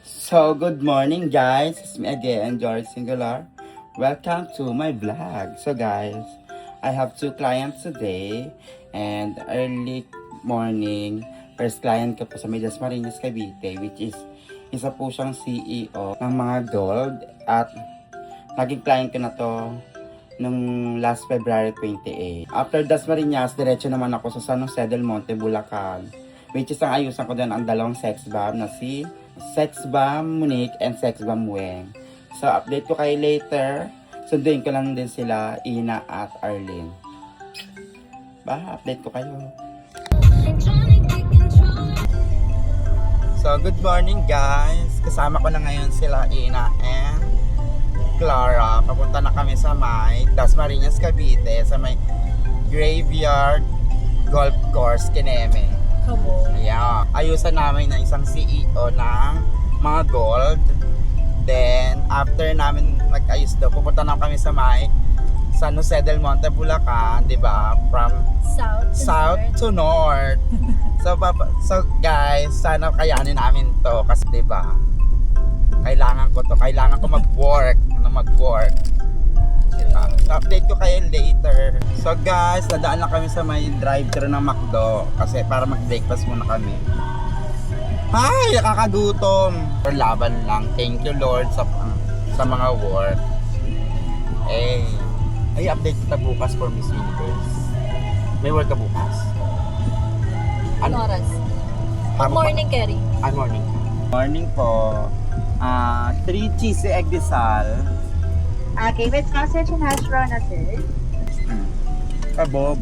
So, good morning guys. It's me again, George Singular. Welcome to my vlog. So guys, I have two clients today and early morning, first client ko po sa Medias Marinas, Cavite, which is isa po siyang CEO ng mga gold at naging client ko na to nung last February 28. After Das Marinas, diretso naman ako sa San Jose del Monte, Bulacan, which is ang ayusan ko din ang dalawang sex bomb na si Sex Bomb Monique and Sex Bomb Weng. So, update ko kayo later. Sunduin ko lang din sila, Ina at Arlene. Update ko kayo. So, good morning guys. Kasama ko na ngayon sila, Ina and Clara. Papunta na kami sa may Das Marinas, Cavite, sa may Graveyard Golf Course, Kineme. Yeah. Ayusan namin ng isang CEO ng mga gold. Then, after namin nag-ayos daw, pupunta na kami sa may San Jose del Monte, Bulacan, di ba? From south to north. So guys, sana kayanin namin to kasi di ba? Kailangan ko mag-work, diba? So, update ko kayo later. So guys, nadaan lang kami sa may drive-thru ng McDo kasi para mag-breakfast muna kami. Ay, nakakagutom. Laban lang. Thank you Lord sa mga work. Ay, update kita bukas for Miss Universe. May work ka bukas? Ano oras? Good morning, Kerry. Morning. Morning po. 3 cheesy egg desal. Okay, with sausage and hash brown na sir. Kabog.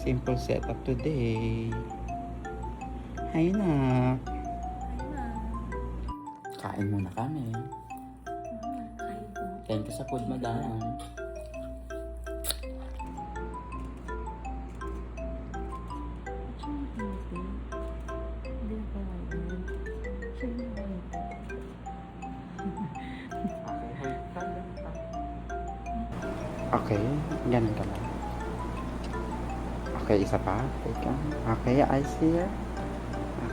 Simple setup today. Hi na. Kain muna kami. Thank you sa food, madam. Okay, ganun ka lang. Okay, isa pa. Okay, eyes here.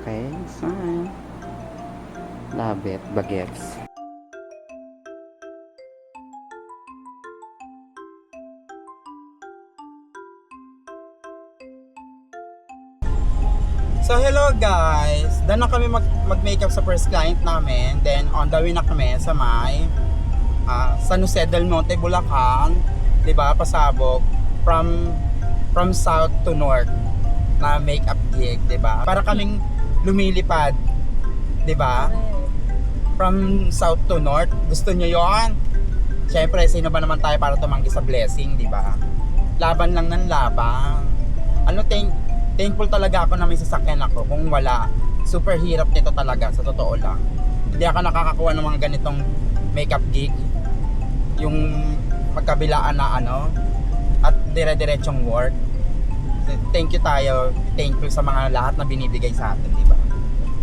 Okay, smile. Love it, bagets. So hello guys, done na kami mag-makeup sa first client namin. Then on the way na kami sa may San Jose del Monte, Bulacan, 'di ba? Pasabog from south to north na makeup gig, 'di ba? Para kaming lumilipad, 'di ba? From south to north. Gusto niyo 'yon? Syempre, sino ba naman tayo para tumanggi sa blessing, 'di ba? Laban lang ng laban. Thankful talaga ako na may sasakyan ako. Kung wala, super hirap nito talaga, sa totoo lang. Hindi ako nakakakuha ng mga ganitong makeup gig. Yung magkabilaan na at dire-diretsong work. Thank you sa mga lahat na binibigay sa atin, di ba?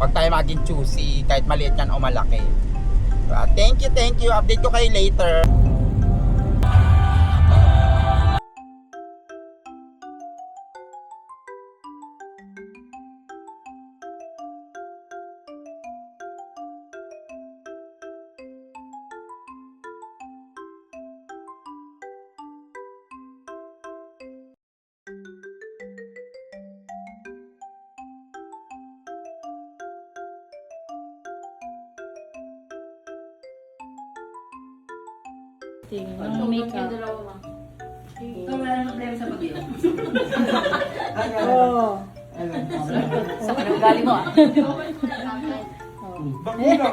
Huwag tayo maging choosy, kahit maliit yan o malaki. Thank you. Update ko kayo later. Ang makeup. Wala nang problema sa pag-inom. Sa kanang mo Bakit ka?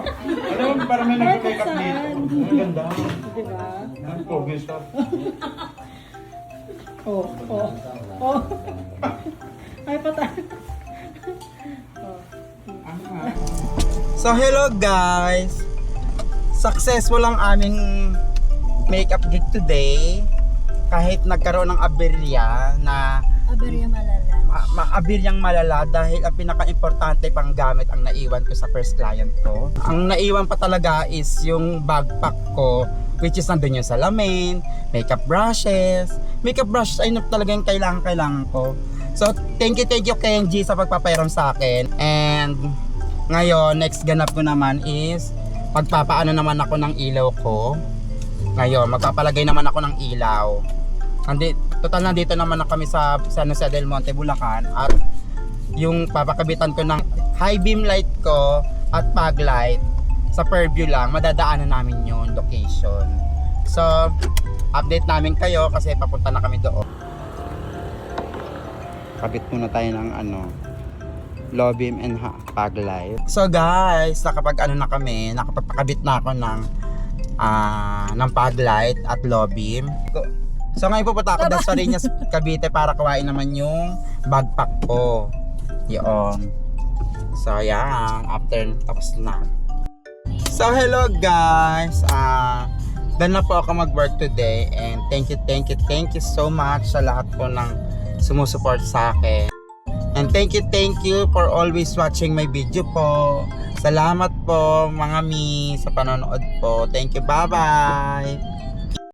Alam mo, parang may nag-make up dito. Ang ganda. Diba? Ang pogi stuff. Ay, patay. So hello guys, successful ang aming makeup gig today. Kahit nagkaroon ng aberya na Aberya malala. maabiryang malala dahil ang pinaka-importante pang gamit ang naiwan ko sa first client ko. Ang naiwan pa talaga is yung backpack ko, which is nandun yung salamin, makeup brushes. Makeup brushes ay talaga yung kailangan ko. So, thank you KNG sa pagpapairam sa akin. And ngayon, next ganap ko naman is magpapaano naman ako ng ilaw ko. Ngayon, magpapalagay naman ako ng ilaw. Total nandito naman na kami sa San Jose del Monte, Bulacan. At yung papakabitan ko ng high beam light ko at fog light sa Fairview lang, madadaanan namin yung location. So, update namin kayo kasi papunta na kami doon. Kabit muna tayo ng low beam and fog light. So guys, nakapagpakabit na ako ng fog light at low beam. So ngayon pupunta ako sa Sariñas, Cavite para kuhain naman yung backpack ko. Yun. So yan, after tapos na. So hello guys. Done na po ako mag-work today and thank you so much sa lahat po ng sumusuport sa akin. And thank you for always watching my video po. Salamat po mga mi sa panonood po. Thank you, bye-bye.